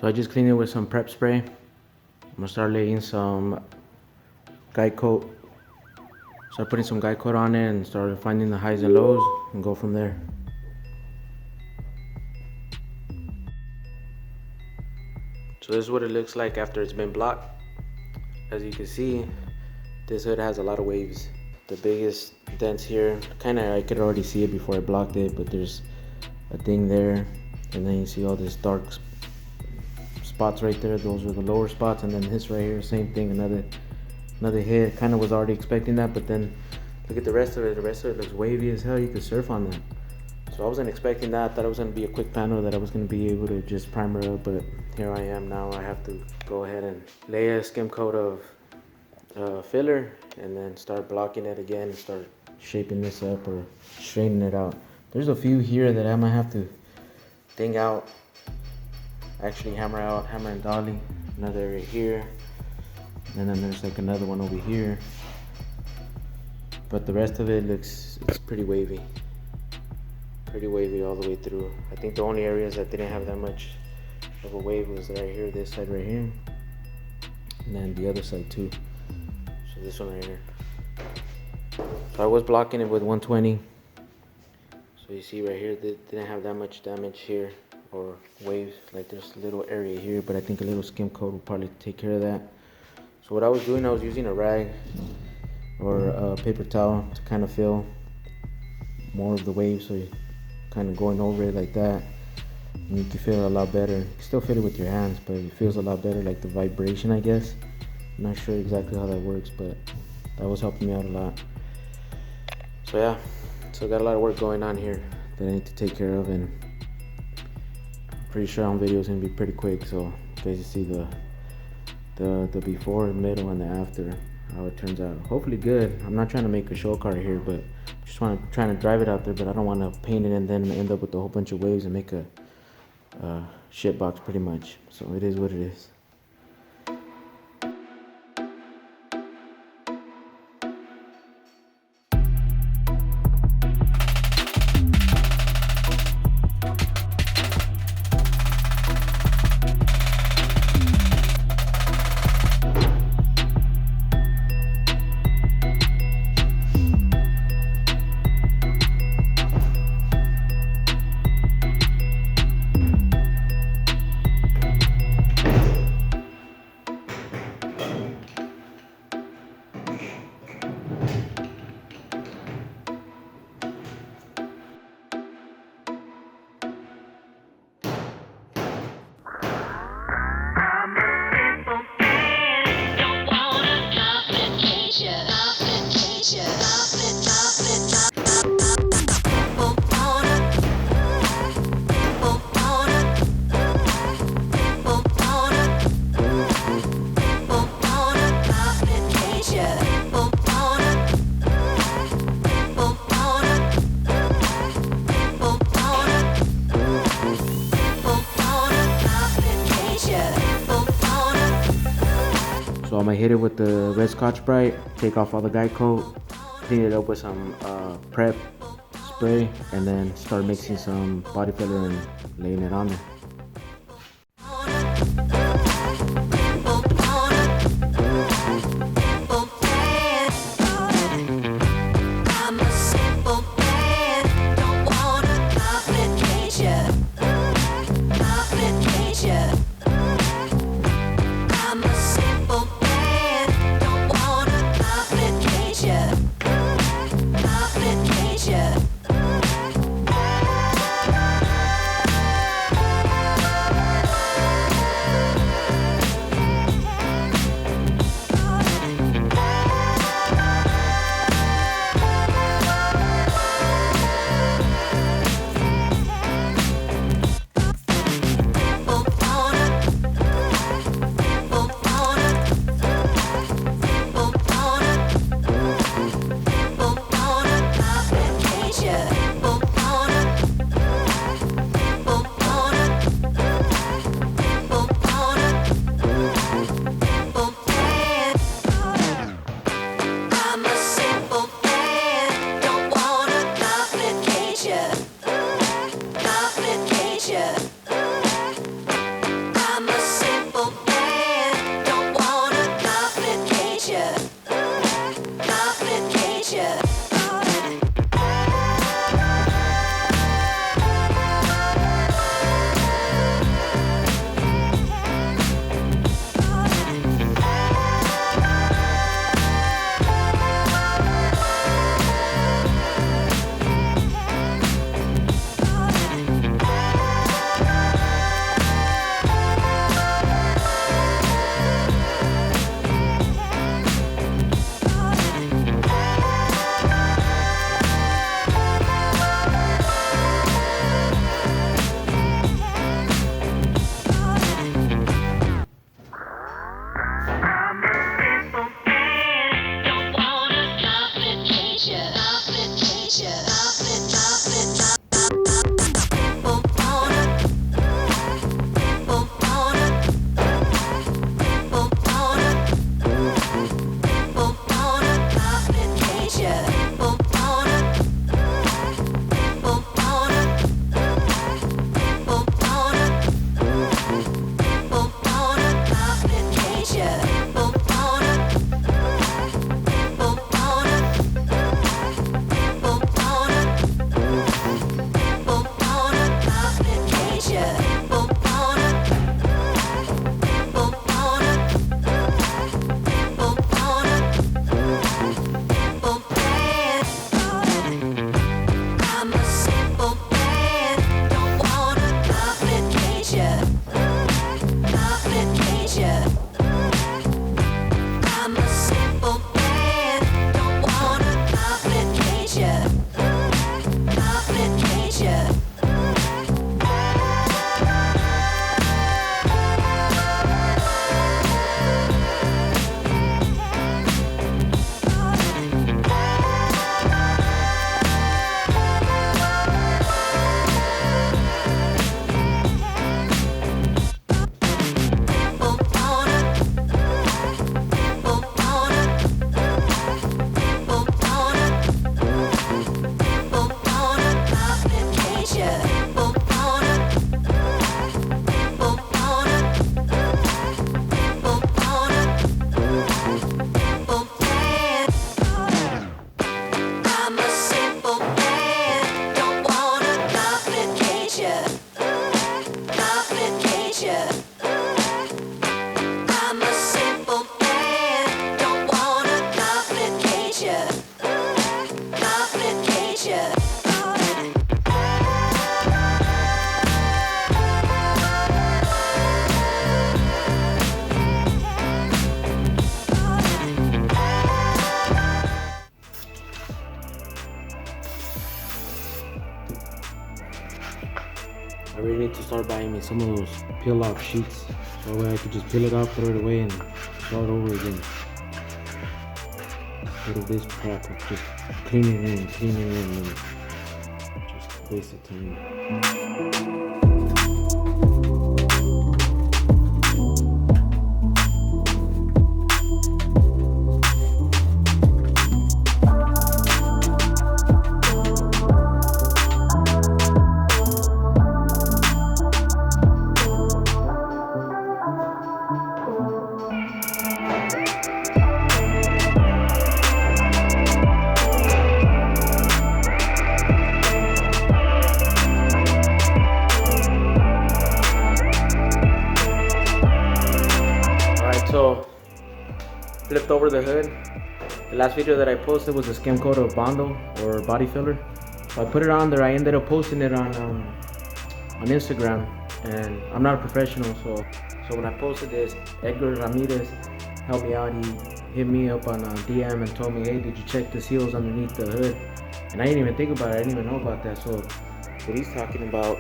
So I just cleaned it with some prep spray. I'm gonna start laying some guide coat. Start putting some guide coat on it and start finding the highs and lows and go from there. So this is what it looks like after it's been blocked. As you can see, this hood has a lot of waves. The biggest dents here, I could already see it before I blocked it, but there's a ding there, and then you see all these dark spots right there. Those are the lower spots, and then this right here, same thing, another hit. Kind of was already expecting that, but then look at the rest of it. The rest of it looks wavy as hell. You could surf on that. So I wasn't expecting that. I thought it was going to be a quick panel, that I was going to be able to just primer up, but here I am now. I have to go ahead and lay a skim coat of filler and then start blocking it again and start shaping this up or straightening it out. There's a few here that I might have to ding out, actually hammer and dolly. Another area here, and then there's like another one over here. But the rest of it it's pretty wavy all the way through. I think the only areas that didn't have that much of a wave was right here, this side right here, and then the other side too. So this one right here. So I was blocking it with 120. So you see right here, they didn't have that much damage here or waves. Like there's a little area here, but I think a little skim coat will probably take care of that. So what I was doing, I was using a rag or a paper towel to kind of fill more of the waves. So you kind of going over it like that, and you can feel it a lot better. You can still feel it with your hands, but it feels a lot better, like the vibration, I guess. I'm not sure exactly how that works, but that was helping me out a lot. So yeah, so got a lot of work going on here that I need to take care of, and I'm pretty sure on video is gonna be pretty quick. So you guys see the before, the middle, and the after, how it turns out. Hopefully good. I'm not trying to make a show car here, but just trying to drive it out there, but I don't want to paint it and then end up with a whole bunch of waves and make a shit box pretty much. So it is what it is. So I'm gonna hit it with the red Scotch-Brite, take off all the guide coat, clean it up with some prep spray, and then start mixing some body filler and laying it on there. need to start buying me some of those peel off sheets, so that way I could just peel it off, throw it away, and start over again. Instead of this crap of just cleaning it and just waste of time. So, flipped over the hood. The last video that I posted was a skim coat of Bondo or body filler. So I put it on there. I ended up posting it on Instagram, and I'm not a professional, so when I posted this, Edgar Ramirez helped me out. He hit me up on DM and told me, hey, did you check the seals underneath the hood? And I didn't even think about it. I didn't even know about that. So what he's talking about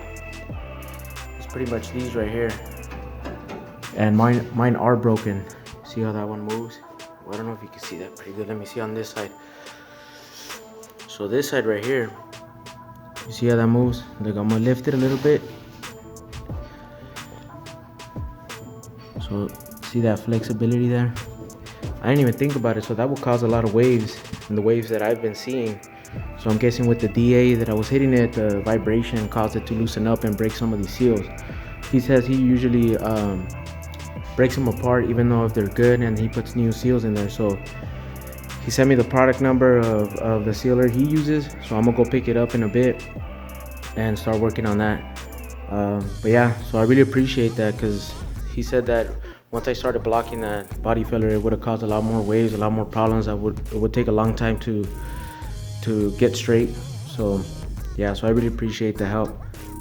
is pretty much these right here. And mine are broken. See how that one moves? Well, I don't know if you can see that pretty good. Let me see on this side. So this side right here, you see how that moves? Like, I'm gonna lift it a little bit. So see that flexibility there? I didn't even think about it. So that will cause a lot of waves, and the waves that I've been seeing. So I'm guessing with the DA that I was hitting it, the vibration caused it to loosen up and break some of these seals. He says he usually breaks them apart even though if they're good, and he puts new seals in there. So he sent me the product number of the sealer he uses, so I'm gonna go pick it up in a bit and start working on that. But yeah, so I really appreciate that, because he said that once I started blocking that body filler, it would have caused a lot more waves, a lot more problems. It would take a long time to get straight. So yeah, so I really appreciate the help,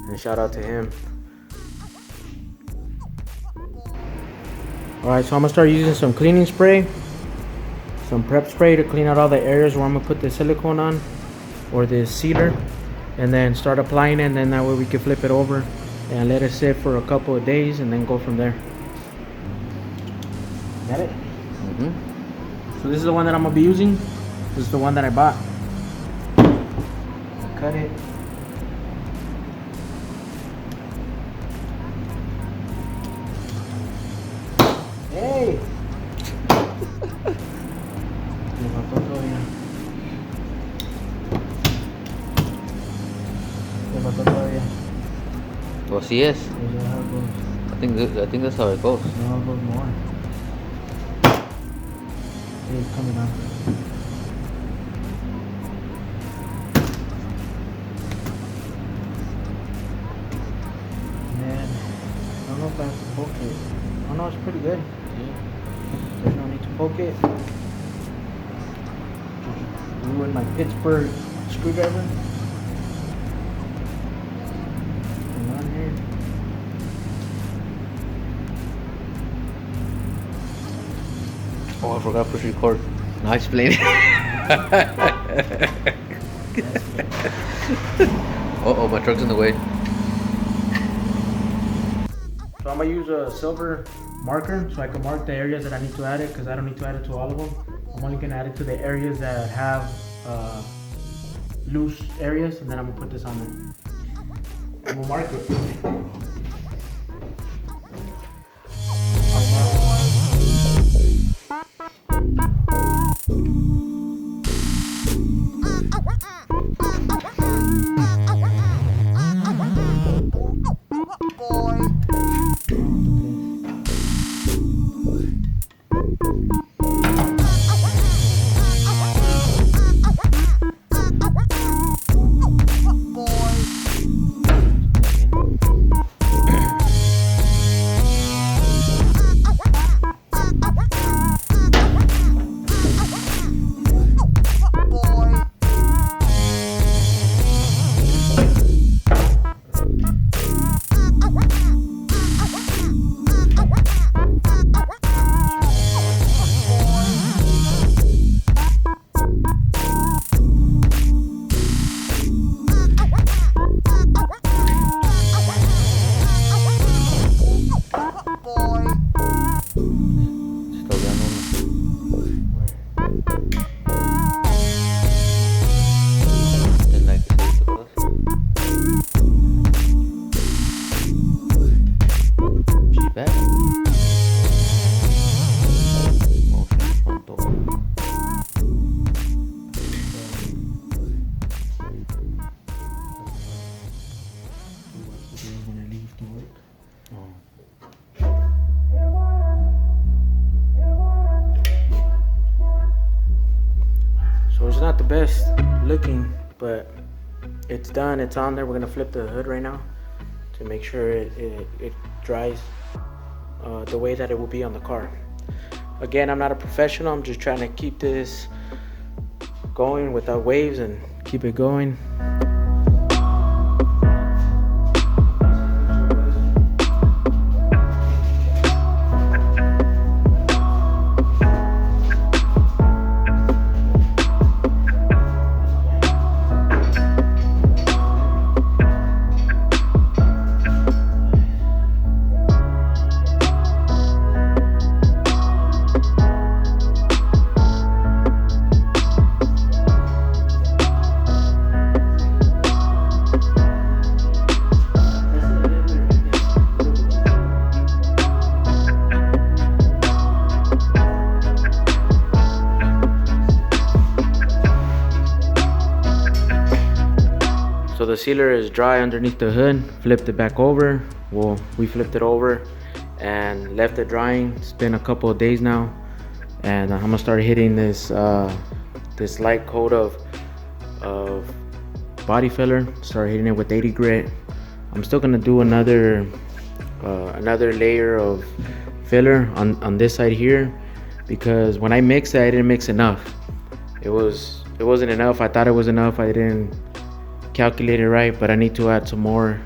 and shout out to him. Alright, so I'm gonna start using some cleaning spray, some prep spray to clean out all the areas where I'm gonna put the silicone on, or the sealer, and then start applying it, and then that way we can flip it over and let it sit for a couple of days and then go from there. Got it? So this is the one that I'm gonna be using. This is the one that I bought. Cut it. Hey. Well, sí es. I think that's how it goes. No, it goes more. It's coming out. Man, I don't know if I have to poke it. Oh no, it's pretty good. There's no need to poke it. Ruin my Pittsburgh screwdriver. Come on here. Oh, I forgot to push record. Now explain it. Uh-oh, my truck's in the way. So I'm gonna use a silver marker so I can mark the areas that I need to add it, because I don't need to add it to all of them. I'm only gonna add it to the areas that have loose areas, and then I'm gonna put this on there. I'm gonna mark it. best looking, but it's done. It's on there. We're gonna flip the hood right now to make sure it dries the way that it will be on the car. Again, I'm not a professional. I'm just trying to keep this going without waves and keep it going. So the sealer is dry underneath the hood. Flipped it back over. Well, we flipped it over and left it drying. It's been a couple of days now, and I'm gonna start hitting this this light coat of body filler. Start hitting it with 80 grit. I'm still gonna do another layer of filler on this side here, because when I mixed it, I didn't mix enough. It wasn't enough. I thought it was enough. I didn't calculate it right, but I need to add some more.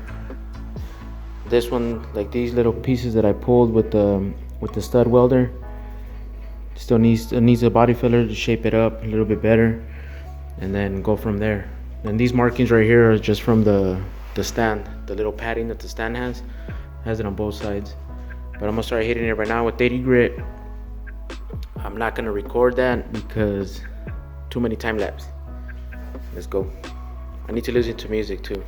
This one, like these little pieces that I pulled with the stud welder, still needs a body filler to shape it up a little bit better, and then go from there. And these markings right here are just from the stand, the little padding that the stand has it on both sides. But I'm gonna start hitting it right now with 80 grit. I'm not gonna record that because too many time lapse. Let's go. I need to listen to music too.